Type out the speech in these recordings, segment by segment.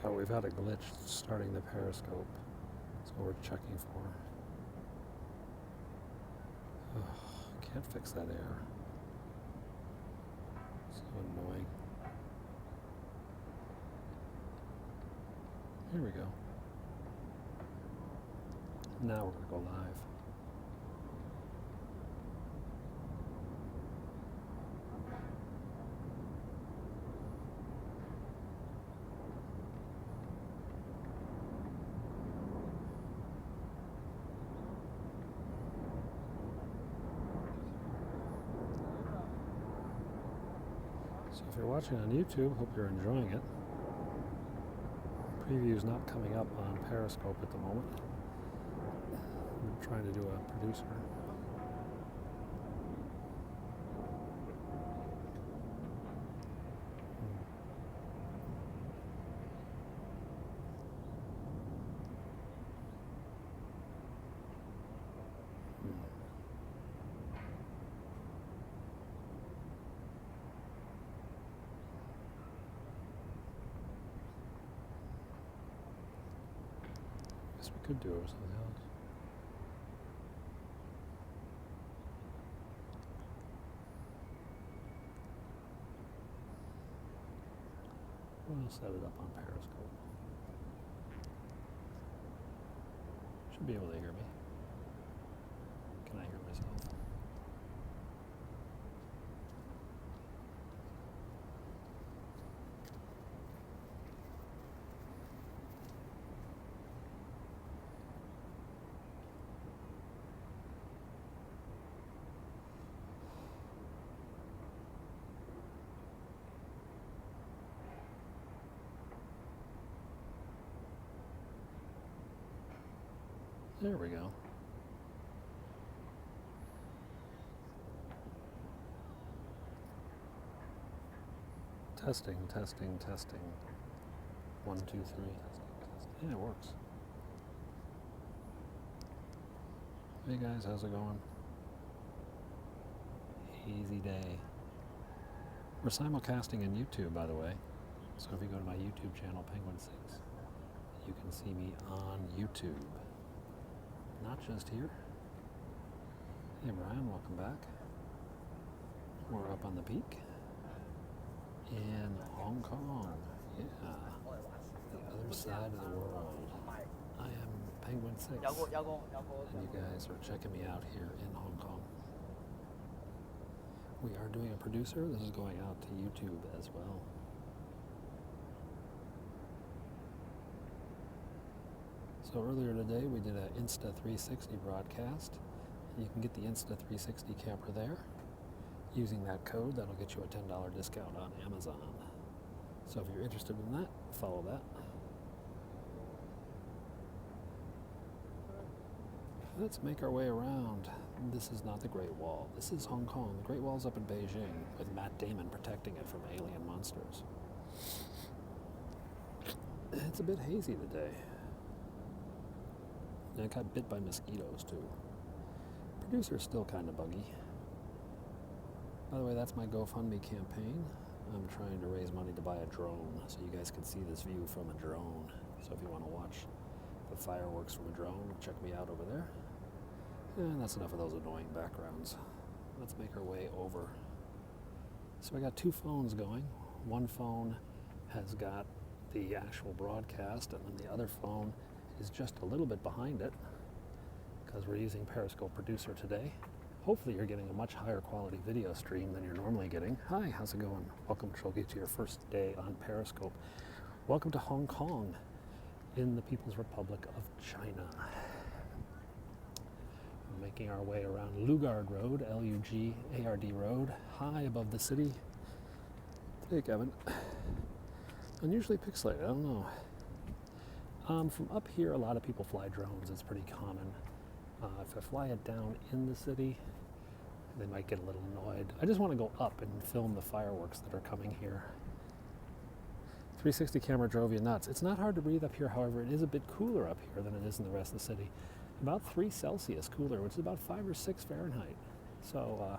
So we've had a glitch starting the Periscope. That's what we're checking for. Can't fix that error. So annoying. Here we go. Now we're going to go live. So if you're watching on YouTube, hope you're enjoying it. Preview's not coming up on Periscope at the moment. I'm trying to do a producer. Guess we could do it with something else. We'll set it up on Periscope. Should be able to hear me. Can I hear myself? There we go. Testing, testing, testing. 1, 2, 3. Yeah, it works. Hey guys, how's it going? Hazy day. We're simulcasting in YouTube, by the way. So if you go to my YouTube channel, PenguinSix, you can see me on YouTube. Not just here. Hey Brian, welcome back. We're up on the peak in Hong Kong. Yeah, the other side of the world. I am PenguinSix, and you guys are checking me out here in Hong Kong. We are doing a producer. This is going out to YouTube as well. So earlier today we did an Insta360 broadcast. You can get the Insta360 camera there. Using that code, that'll get you a $10 discount on Amazon. So if you're interested in that, follow that. Let's make our way around. This is not the Great Wall. This is Hong Kong. The Great Wall's up in Beijing with Matt Damon protecting it from alien monsters. It's a bit hazy today. And I got bit by mosquitoes too. Producer's still kind of buggy. By the way, that's my GoFundMe campaign. I'm trying to raise money to buy a drone so you guys can see this view from a drone. So if you want to watch the fireworks from a drone, check me out over there. And that's enough of those annoying backgrounds. Let's make our way over. So I got 2 phones going. One phone has got the actual broadcast, and then the other phone is just a little bit behind it because we're using Periscope Producer today. Hopefully you're getting a much higher quality video stream than you're normally getting. Hi, how's it going? Welcome, Shogi, to your first day on Periscope. Welcome to Hong Kong in the People's Republic of China. We're making our way around Lugard Road, Lugard Road, high above the city. Hey, Kevin. Unusually pixelated, I don't know. From up here, a lot of people fly drones. It's pretty common. If I fly it down in the city, they might get a little annoyed. I just want to go up and film the fireworks that are coming here. 360 camera drove you nuts. It's not hard to breathe up here, however, it is a bit cooler up here than it is in the rest of the city. About 3 Celsius cooler, which is about 5 or 6 Fahrenheit. So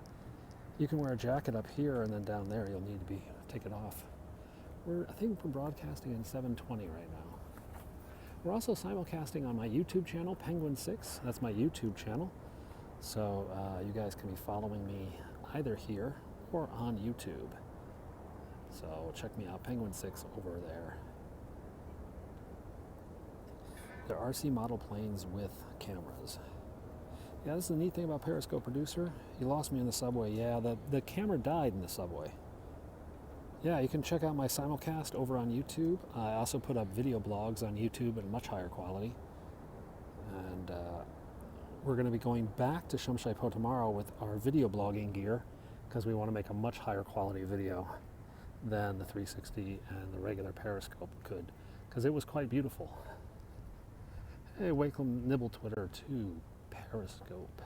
you can wear a jacket up here, and then down there you'll need to take it off. I think we're broadcasting in 720 right now. We're also simulcasting on my YouTube channel, PenguinSix. That's my YouTube channel. So you guys can be following me either here or on YouTube. So check me out, PenguinSix over there. They're RC model planes with cameras. Yeah, this is the neat thing about Periscope Producer. You lost me in the subway. Yeah, the camera died in the subway. Yeah, you can check out my simulcast over on YouTube. I also put up video blogs on YouTube in much higher quality. And we're going to be going back to Shumshaipo tomorrow with our video blogging gear because we want to make a much higher quality video than the 360 and the regular Periscope could, because it was quite beautiful. Hey, Wakelam Nibble Twitter to Periscope,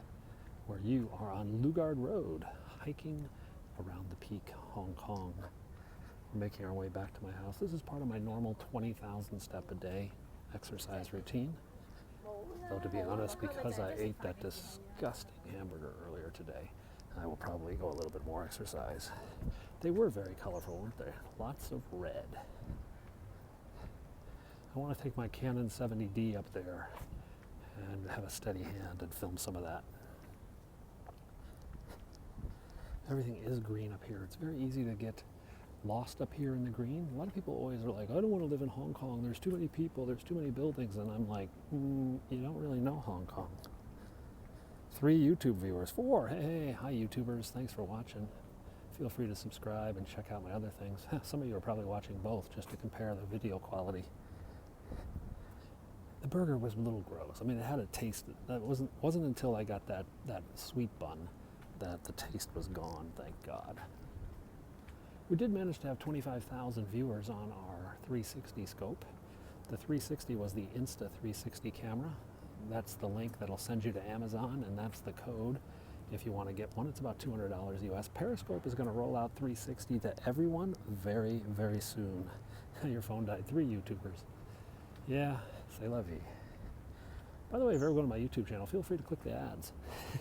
where you are on Lugard Road, hiking around the peak, Hong Kong. We're making our way back to my house. This is part of my normal 20,000 step a day exercise routine. Though to be honest, because I ate that disgusting hamburger earlier today, I will probably go a little bit more exercise. They were very colorful, weren't they? Lots of red. I want to take my Canon 70D up there and have a steady hand and film some of that. Everything is green up here. It's very easy to get lost up here in the green. A lot of people always are like, I don't want to live in Hong Kong. There's too many people. There's too many buildings. And I'm like, you don't really know Hong Kong. 3 YouTube viewers. 4. Hey, hi YouTubers. Thanks for watching. Feel free to subscribe and check out my other things. Some of you are probably watching both just to compare the video quality. The burger was a little gross. I mean, it had a taste. That wasn't until I got that sweet bun that the taste was gone, thank God. We did manage to have 25,000 viewers on our 360 scope. The 360 was the Insta 360 camera. That's the link that'll send you to Amazon, and that's the code if you want to get one. It's about $200 US. Periscope is going to roll out 360 to everyone very, very soon. Your phone died. 3 YouTubers. Yeah, c'est la vie. By the way, if you ever go to my YouTube channel, feel free to click the ads.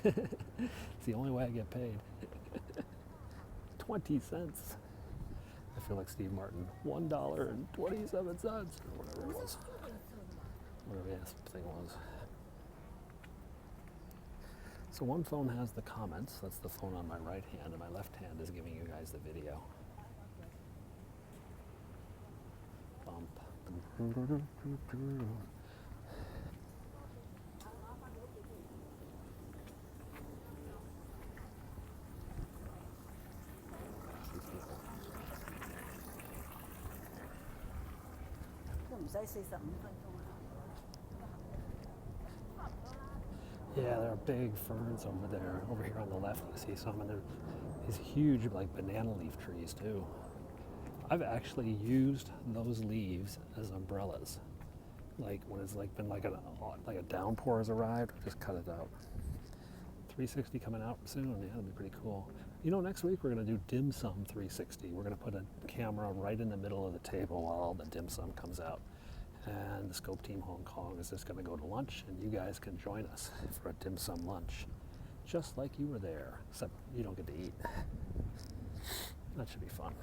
It's the only way I get paid. 20 cents. I feel like Steve Martin. $1.27 or whatever it was. Whatever the thing was. So one phone has the comments. That's the phone on my right hand, and my left hand is giving you guys the video. Bump. Yeah, there are big ferns over there. Over here on the left, you see some, and there are these huge, like, banana leaf trees too. I've actually used those leaves as umbrellas. Like when it's like been like a downpour has arrived, just cut it out. 360 coming out soon. Yeah, that'll be pretty cool. You know, next week we're going to do dim sum 360. We're going to put a camera right in the middle of the table while all the dim sum comes out. And the Scope Team Hong Kong is just going to go to lunch, and you guys can join us for a dim sum lunch. Just like you were there, except you don't get to eat. That should be fun.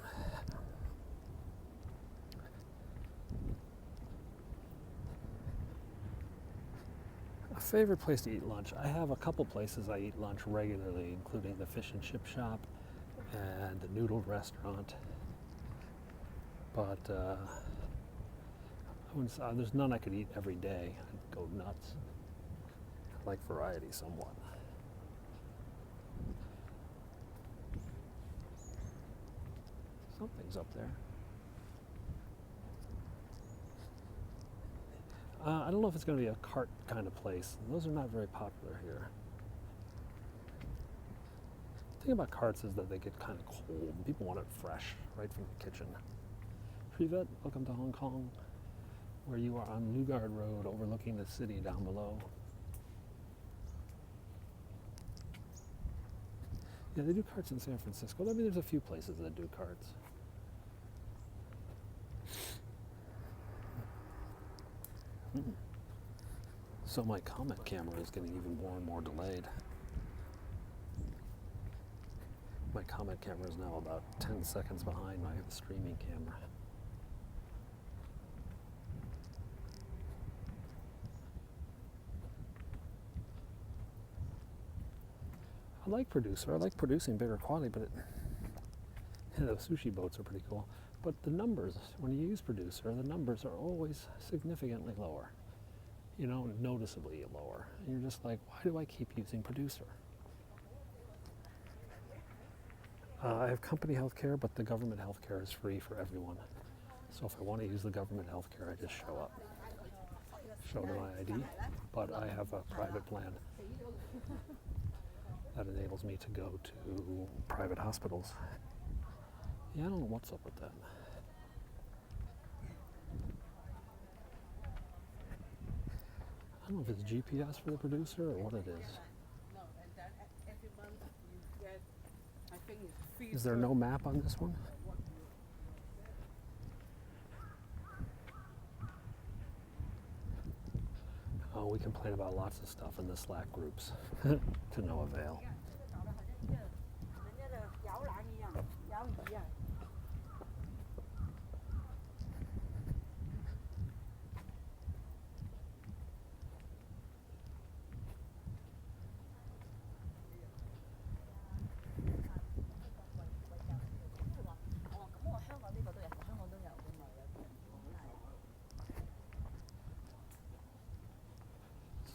A favorite place to eat lunch? I have a couple places I eat lunch regularly, including the Fish and Chip Shop and the Noodle Restaurant. But there's none I could eat every day. I'd go nuts. I like variety somewhat. Something's up there. I don't know if it's going to be a cart kind of place. Those are not very popular here. The thing about carts is that they get kind of cold. People want it fresh, right from the kitchen. Privet, welcome to Hong Kong, where you are on Lugard Road overlooking the city down below. Yeah, they do carts in San Francisco. I mean, there's a few places that do carts. So my comment camera is getting even more and more delayed. My comment camera is now about 10 seconds behind my streaming camera. I like producer. I like producing bigger quality, but the sushi boats are pretty cool. But the numbers, when you use producer, the numbers are always significantly lower. Noticeably lower. And you're just like, why do I keep using producer? I have company health care, but the government health care is free for everyone. So if I want to use the government health care, I just show up. Show them my ID, but I have a private plan that enables me to go to private hospitals. Yeah, I don't know what's up with that. I don't know if it's GPS for the producer or what it is. Is there no map on this one? Oh, we complain about lots of stuff in the Slack groups to no avail.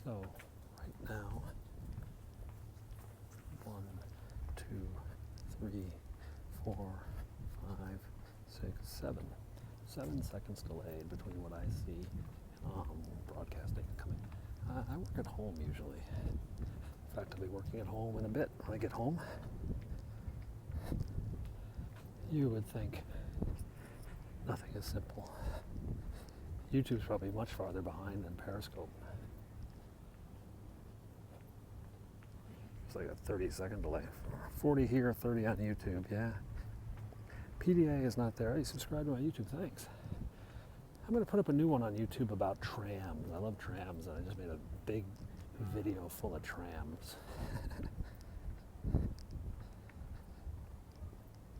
So, right now, 1, 2, 3, 4, 5, 6, 7. 7 seconds delayed between what I see broadcasting and coming. I work at home usually. In fact, I'll be working at home in a bit when I get home. You would think nothing is simple. YouTube's probably much farther behind than Periscope. It's like a 30-second delay. 40 here, 30 on YouTube, yeah. PDA is not there. Hey, subscribe to my YouTube, thanks. I'm going to put up a new one on YouTube about trams. I love trams, and I just made a big video full of trams.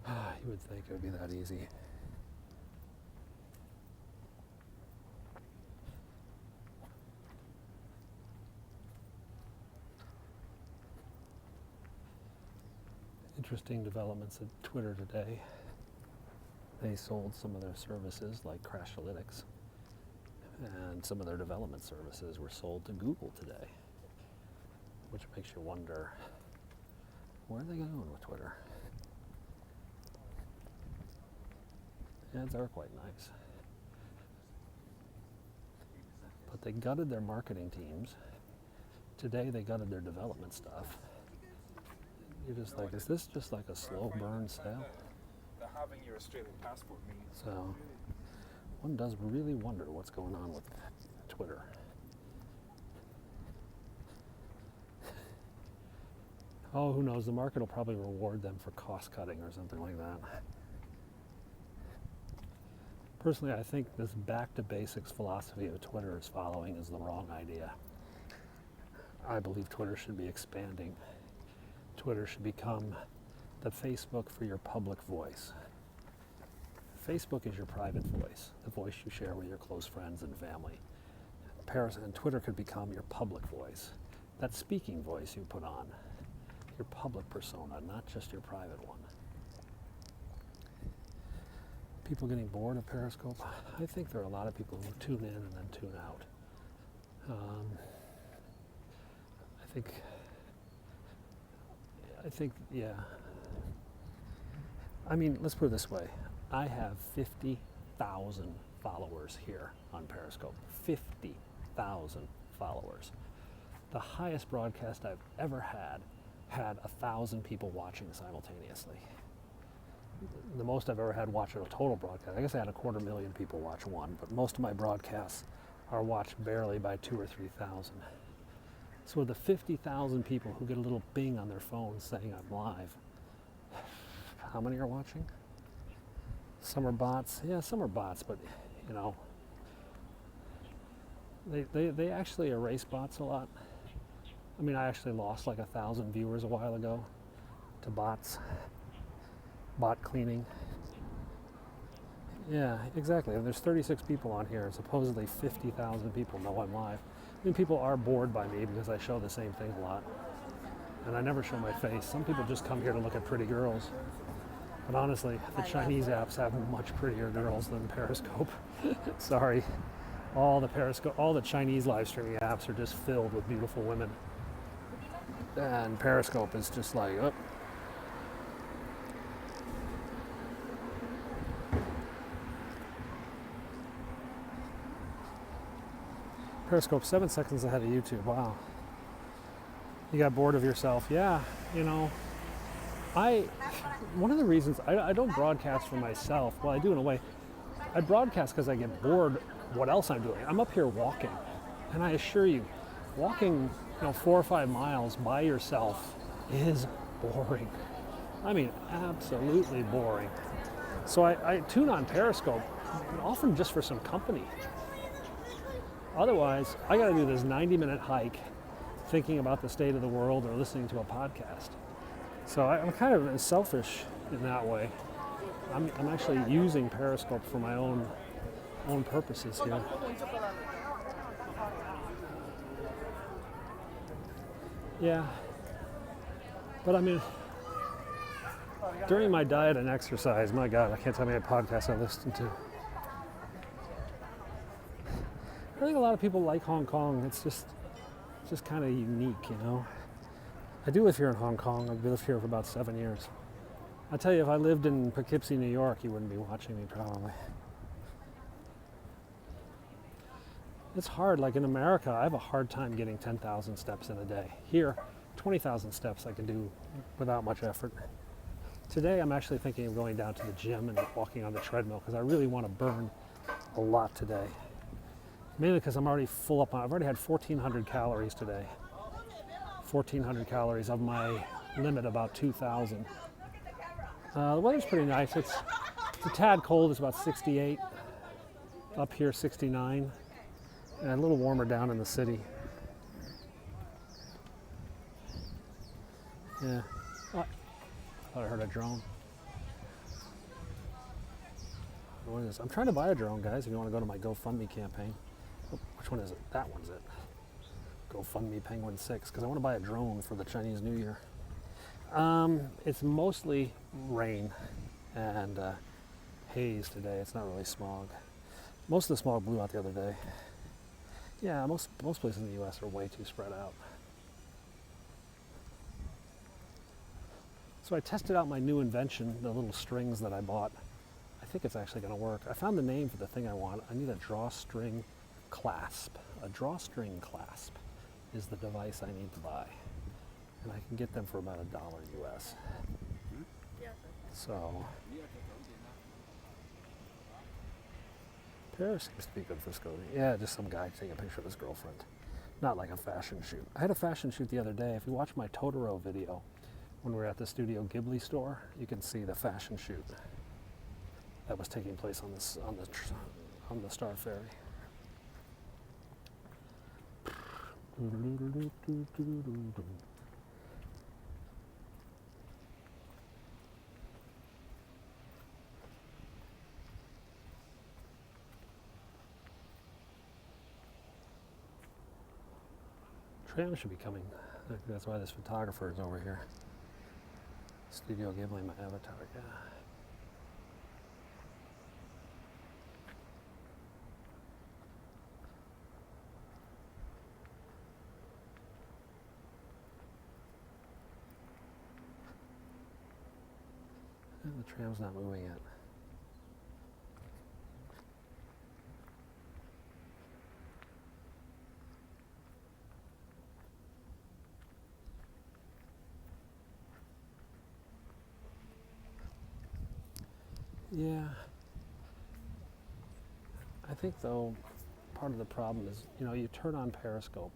You would think it would be that easy. Interesting developments at Twitter today. They sold some of their services like Crashalytics, and some of their development services were sold to Google today, which makes you wonder, where are they going with Twitter? The ads are quite nice. But they gutted their marketing teams. Today they gutted their development stuff. You're just like, is this just like a slow burn sale? Having your Australian passport means. So, one does really wonder what's going on with Twitter. Oh, who knows? The market will probably reward them for cost cutting or something like that. Personally, I think this back to basics philosophy of Twitter is following is the wrong idea. I believe Twitter should be expanding. Twitter should become the Facebook for your public voice. Facebook is your private voice, the voice you share with your close friends and family. And Twitter could become your public voice, that speaking voice you put on, your public persona, not just your private one. People getting bored of Periscope? I think there are a lot of people who tune in and then tune out. I think, yeah. I mean, let's put it this way. I have 50,000 followers here on Periscope. 50,000 followers. The highest broadcast I've ever had 1,000 people watching simultaneously. The most I've ever had watching a total broadcast, I guess I had 250,000 people watch one, but most of my broadcasts are watched barely by 2,000 or 3,000. So the 50,000 people who get a little bing on their phone saying I'm live, how many are watching? Some are bots. Yeah, some are bots, but you know, they actually erase bots a lot. I mean, I actually lost like 1,000 viewers a while ago to bots, bot cleaning. Yeah, exactly. And there's 36 people on here, and supposedly 50,000 people know I'm live. I mean, people are bored by me because I show the same thing a lot. and I never show my face. Some people just come here to look at pretty girls. But honestly, the Chinese apps have much prettier girls than Periscope. Sorry. All the Chinese live streaming apps are just filled with beautiful women. And Periscope is just like, oh. Periscope 7 seconds ahead of YouTube. Wow. You got bored of yourself. Yeah, you know, one of the reasons I don't broadcast for myself, well, I do in a way. I broadcast because I get bored what else I'm doing. I'm up here walking, and I assure you, walking 4 or 5 miles by yourself is boring. I mean, absolutely boring. So I tune on Periscope, often just for some company. Otherwise, I got to do this 90-minute hike thinking about the state of the world or listening to a podcast. So I'm kind of selfish in that way. I'm actually using Periscope for my own purposes here. Yeah. But I mean, during my diet and exercise, my God, I can't tell you how many podcasts I listen to. I think a lot of people like Hong Kong. It's just kind of unique, you know. I do live here in Hong Kong. I've lived here for about 7 years. I tell you, if I lived in Poughkeepsie, New York, you wouldn't be watching me probably. It's hard. Like in America, I have a hard time getting 10,000 steps in a day. Here, 20,000 steps I can do without much effort. Today, I'm actually thinking of going down to the gym and walking on the treadmill because I really want to burn a lot today. Mainly because I'm already full up on, I've already had 1,400 calories today. 1,400 calories of my limit, about 2,000. The weather's pretty nice. It's a tad cold. It's about 68. Up here, 69. And a little warmer down in the city. Yeah. Oh, I thought I heard a drone. What is this? I'm trying to buy a drone, guys, if you want to go to my GoFundMe campaign. Oh, which one is it? That one's it. GoFundMe PenguinSix, because I want to buy a drone for the Chinese New Year. It's mostly rain and haze today. It's not really smog. Most of the smog blew out the other day. Yeah, most places in the U.S. are way too spread out. So I tested out my new invention, the little strings that I bought. I think it's actually going to work. I found the name for the thing I want. I need a drawstring clasp. A drawstring clasp is the device I need to buy. And I can get them for about $1 US. So, Paris seems to be good for scouting. Yeah, just some guy taking a picture of his girlfriend. Not like a fashion shoot. I had a fashion shoot the other day. If you watch my Totoro video, when we were at the Studio Ghibli store, you can see the fashion shoot that was taking place on the Star Ferry. Tram should be coming. I think that's why this photographer is over here. Studio Ghibli, my avatar, yeah. And the tram's not moving yet. Yeah. I think though, part of the problem is, you turn on Periscope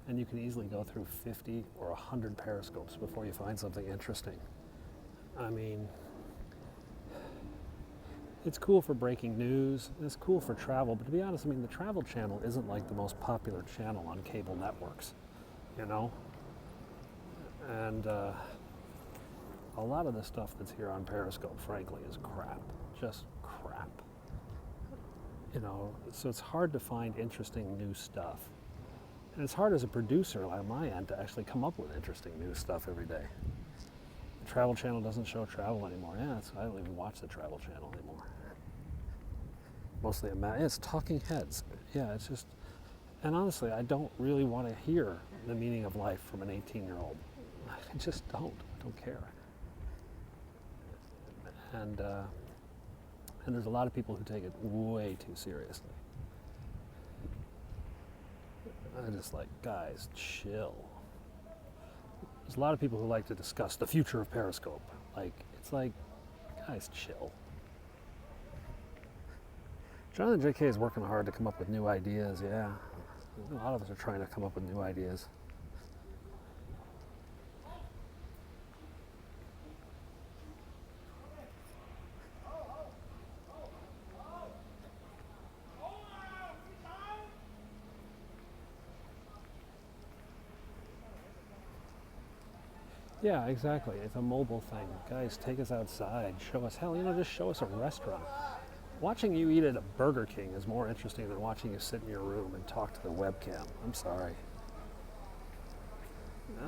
and you can easily go through 50 or 100 Periscopes before you find something interesting. I mean, it's cool for breaking news, it's cool for travel, but to be honest, the Travel Channel isn't like the most popular channel on cable networks, And a lot of the stuff that's here on Periscope, frankly, is crap. Just crap. So it's hard to find interesting new stuff. And it's hard as a producer on my end to actually come up with interesting new stuff every day. The Travel Channel doesn't show travel anymore. Yeah, I don't even watch the Travel Channel anymore. Mostly it's talking heads. Yeah, it's just, and honestly, I don't really want to hear the meaning of life from an 18-year-old. I just don't. I don't care. And there's a lot of people who take it way too seriously. I'm just like, guys, chill. There's a lot of people who like to discuss the future of Periscope. Like, it's like, guys, chill. Jonathan J.K. is working hard to come up with new ideas, yeah. A lot of us are trying to come up with new ideas. Yeah, exactly. It's a mobile thing. Guys, take us outside. Show us, hell, just show us a restaurant. Watching you eat at a Burger King is more interesting than watching you sit in your room and talk to the webcam. I'm sorry.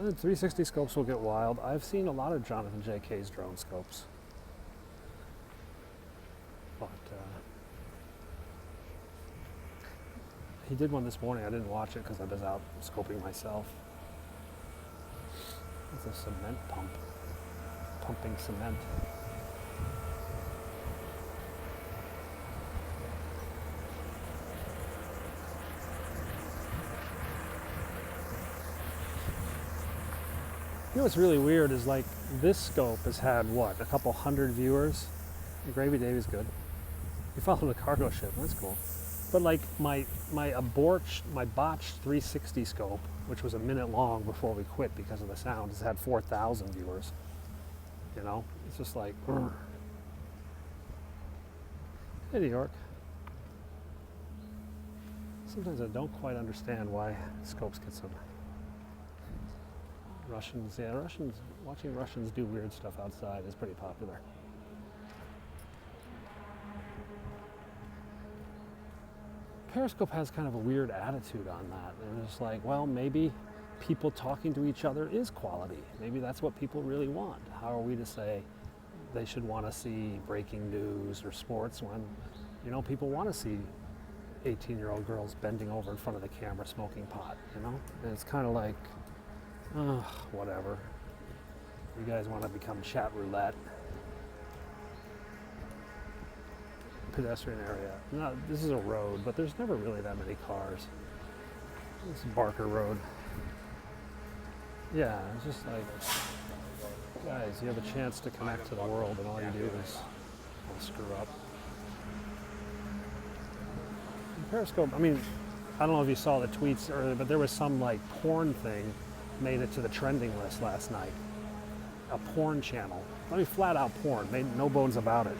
The 360 scopes will get wild. I've seen a lot of Jonathan J.K.'s drone scopes. But he did one this morning. I didn't watch it because I was out scoping myself. It's a cement pump, pumping cement. You know what's really weird is like this scope has had what, a couple hundred viewers. Gravy Davy's good. You follow the cargo ship, that's cool. But like my botched 360 scope, which was a minute long before we quit because of the sound, has had 4,000 viewers. It's just like, urgh. Hey, New York. Sometimes I don't quite understand why scopes get so. Russians, watching Russians do weird stuff outside is pretty popular. Periscope has kind of a weird attitude on that. They're just like, well, maybe people talking to each other is quality. Maybe that's what people really want. How are we to say they should want to see breaking news or sports when, people want to see 18-year-old girls bending over in front of the camera smoking pot, And it's kind of like, whatever. You guys want to become chat roulette. Pedestrian area. No, this is a road, but there's never really that many cars. This is Barker Road. Yeah, it's just like, guys, you have a chance to connect to the world, and all you do is screw up. Periscope, I don't know if you saw the tweets earlier, but there was some like porn thing made it to the trending list last night. A porn channel. Flat out porn, made no bones about it.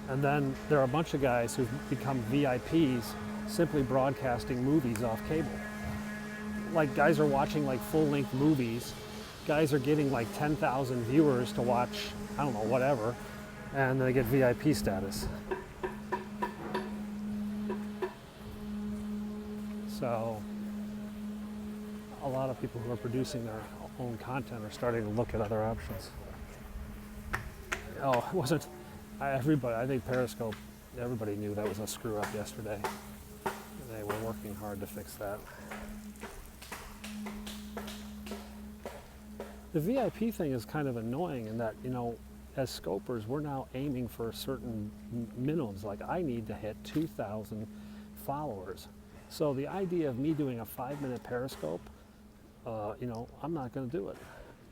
And then there are a bunch of guys who've become VIPs simply broadcasting movies off cable. Like, guys are watching like full-length movies. Guys are getting like 10,000 viewers to watch, I don't know, whatever, and they get VIP status. So a lot of people who are producing their own content are starting to look at other options. Oh, it wasn't everybody. I think Periscope, everybody knew that was a screw up yesterday. They were working hard to fix that. The VIP thing is kind of annoying in that, as scopers, we're now aiming for certain minimums. Like, I need to hit 2,000 followers. So the idea of me doing a 5-minute Periscope, I'm not going to do it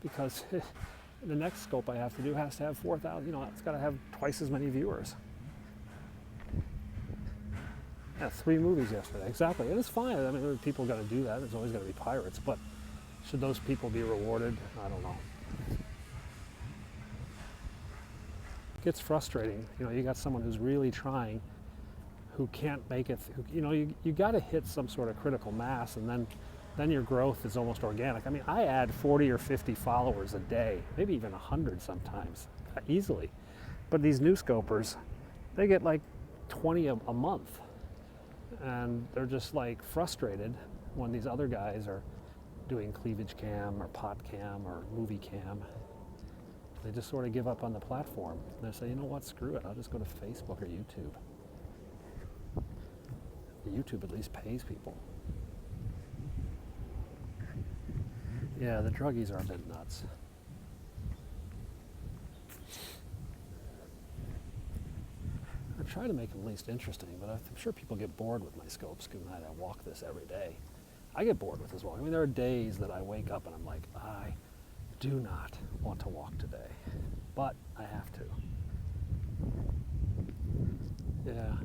because the next scope I have to do has to have 4,000. It's got to have twice as many viewers. Yeah, 3 movies yesterday. Exactly. And it's fine. There are people going to do that. There's always going to be pirates. But should those people be rewarded? I don't know. It gets frustrating. You got someone who's really trying, who can't make it. You got to hit some sort of critical mass, and then your growth is almost organic. I add 40 or 50 followers a day, maybe even 100 sometimes, easily. But these new scopers, they get like 20 a month. and they're just like frustrated when these other guys are doing cleavage cam or pot cam or movie cam. They just sort of give up on the platform. They say, you know what, screw it, I'll just go to Facebook or YouTube. YouTube at least pays people. Yeah, the druggies are a bit nuts. I try to make them at least interesting, but I'm sure people get bored with my scopes given that I walk this every day. I get bored with this walk. I mean, there are days that I wake up and I'm like, I do not want to walk today, but I have to. Yeah.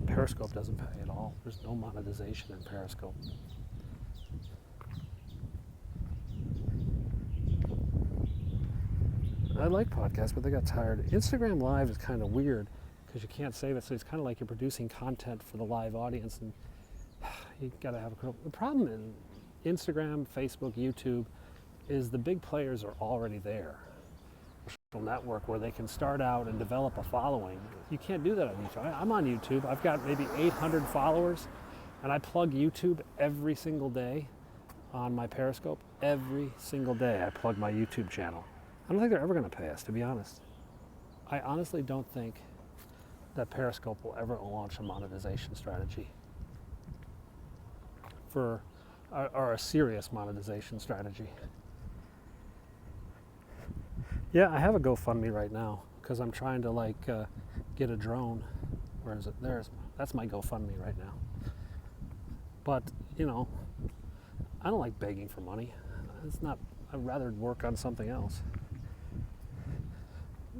Periscope doesn't pay at all. There's no monetization in Periscope. I like podcasts, but they got tired. Instagram Live is kind of weird because you can't save it, so it's kind of like you're producing content for the live audience, and you got to have the problem in Instagram, Facebook, YouTube is the big players are already there. Social network where they can start out and develop a following. You can't do that on YouTube. I'm on YouTube. I've got maybe 800 followers, and I plug YouTube every single day on my Periscope. Every single day I plug my YouTube channel. I don't think they're ever going to pay us, to be honest. I honestly don't think that Periscope will ever launch a monetization strategy or a serious monetization strategy. Yeah, I have a GoFundMe right now because I'm trying to get a drone. Where is it? That's my GoFundMe right now. But, I don't like begging for money. I'd rather work on something else.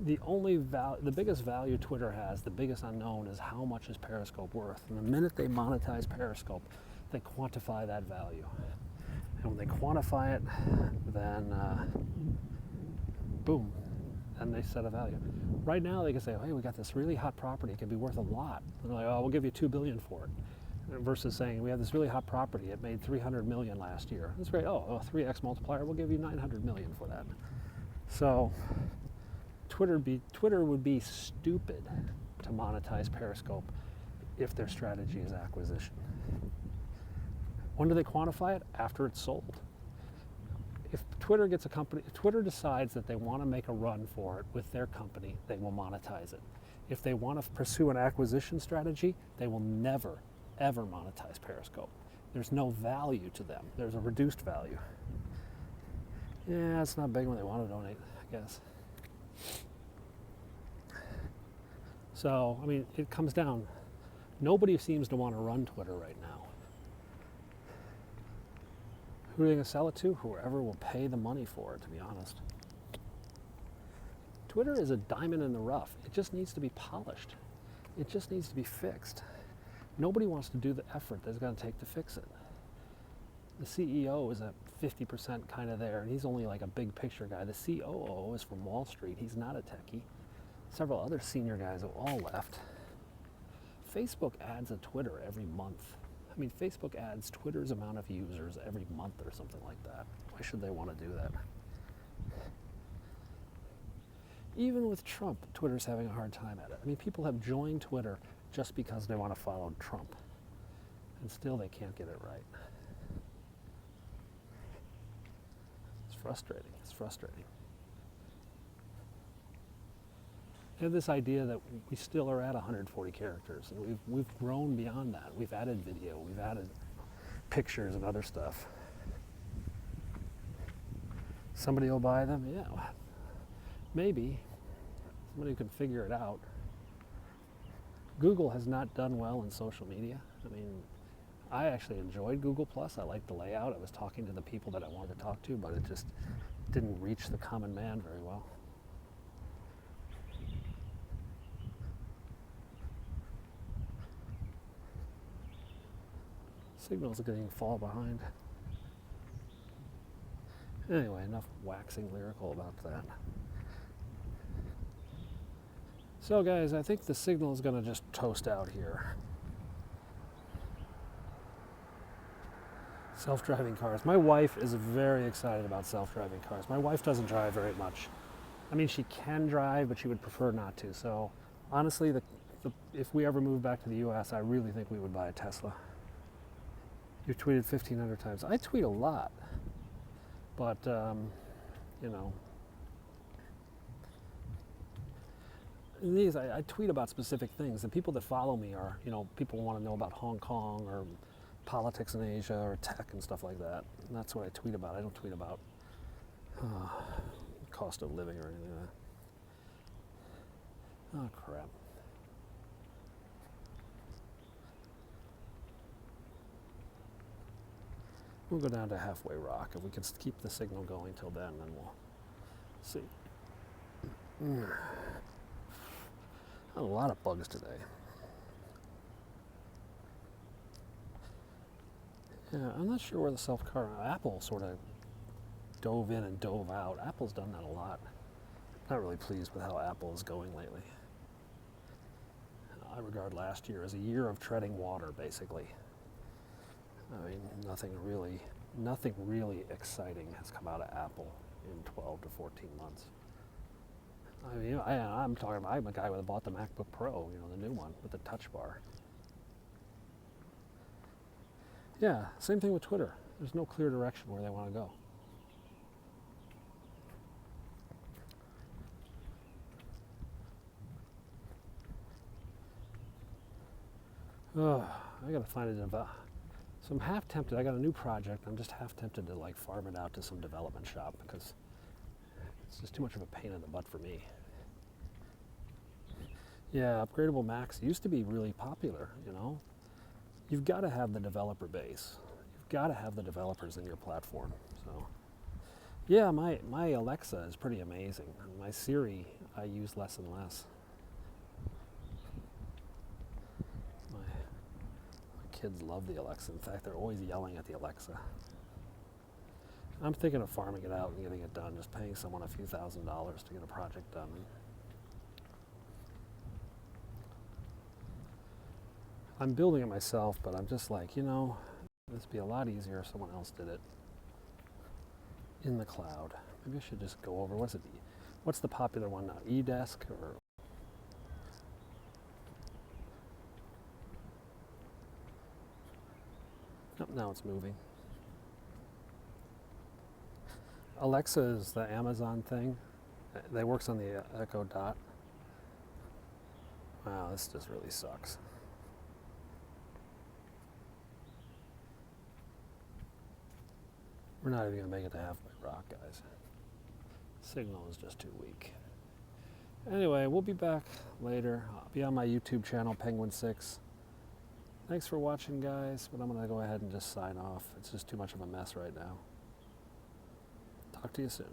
The biggest value Twitter has, the biggest unknown, is how much is Periscope worth. And the minute they monetize Periscope, they quantify that value. And when they quantify it, then boom, and they set a value. Right now they can say, hey, we got this really hot property, it could be worth a lot. And they're like, oh, we'll give you $2 billion for it. Versus saying, we have this really hot property, it made $300 million last year. That's great, oh, a 3x multiplier, we'll give you $900 million for that. So Twitter would be stupid to monetize Periscope if their strategy is acquisition. When do they quantify it? After it's sold. If Twitter decides that they want to make a run for it with their company, they will monetize it. If they want to pursue an acquisition strategy, they will never, ever monetize Periscope. There's no value to them. There's a reduced value. Yeah, it's not big when they want to donate, I guess. So, I mean, it comes down. Nobody seems to want to run Twitter right now. Who are they going to sell it to? Whoever will pay the money for it, to be honest. Twitter is a diamond in the rough. It just needs to be polished. It just needs to be fixed. Nobody wants to do the effort that it's going to take to fix it. The CEO is at 50% kind of there, and he's only like a big picture guy. The COO is from Wall Street. He's not a techie. Several other senior guys have all left. Facebook adds a Twitter every month. I mean, Facebook adds Twitter's amount of users every month or something like that. Why should they want to do that? Even with Trump, Twitter's having a hard time at it. I mean, people have joined Twitter just because they want to follow Trump. And still they can't get it right. It's frustrating. It's frustrating. I have this idea that we still are at 140 characters, and we've grown beyond that. We've added video, we've added pictures and other stuff. Somebody will buy them? Yeah, maybe. Somebody can figure it out. Google has not done well in social media. I mean, I actually enjoyed Google+. I liked the layout. I was talking to the people that I wanted to talk to, but it just didn't reach the common man very well. Signals are getting fall behind. Anyway, enough waxing lyrical about that. So guys, I think the signal is going to just toast out here. Self-driving cars. My wife is very excited about self-driving cars. My wife doesn't drive very much. I mean, she can drive, but she would prefer not to. So, honestly, if we ever move back to the U.S., I really think we would buy a Tesla. You've tweeted 1,500 times. I tweet a lot, but you know, I tweet about specific things. The people that follow me are, people want to know about Hong Kong or politics in Asia or tech and stuff like that. And that's what I tweet about. I don't tweet about cost of living or anything like that. Oh, crap. We'll go down to Halfway Rock. If we can keep the signal going till then we'll see. A lot of bugs today. Yeah, I'm not sure where the self-car... Apple sort of dove in and dove out. Apple's done that a lot. Not really pleased with how Apple is going lately. I regard last year as a year of treading water, basically. I mean, nothing really exciting has come out of Apple in 12 to 14 months. I mean, I'm a guy that bought the MacBook Pro, the new one with the touch bar. Yeah, same thing with Twitter. There's no clear direction where they want to go. I gotta find a so I'm half tempted. I got a new project. I'm just half tempted to farm it out to some development shop because it's just too much of a pain in the butt for me. Yeah, upgradable Macs used to be really popular, You've got to have the developer base. You've got to have the developers in your platform. So, yeah, my Alexa is pretty amazing. My Siri, I use less and less. My kids love the Alexa. In fact, they're always yelling at the Alexa. I'm thinking of farming it out and getting it done, just paying someone a few $1,000s to get a project done. I'm building it myself, but I'm just like, this would be a lot easier if someone else did it in the cloud. Maybe I should just go over, what's the popular one now? eDesk or... Oh, now it's moving. Alexa is the Amazon thing. That works on the Echo Dot. Wow, this just really sucks. We're not even going to make it to Halfway Rock, guys. Signal is just too weak. Anyway, we'll be back later. I'll be on my YouTube channel, PenguinSix. Thanks for watching, guys, but I'm going to go ahead and just sign off. It's just too much of a mess right now. Talk to you soon.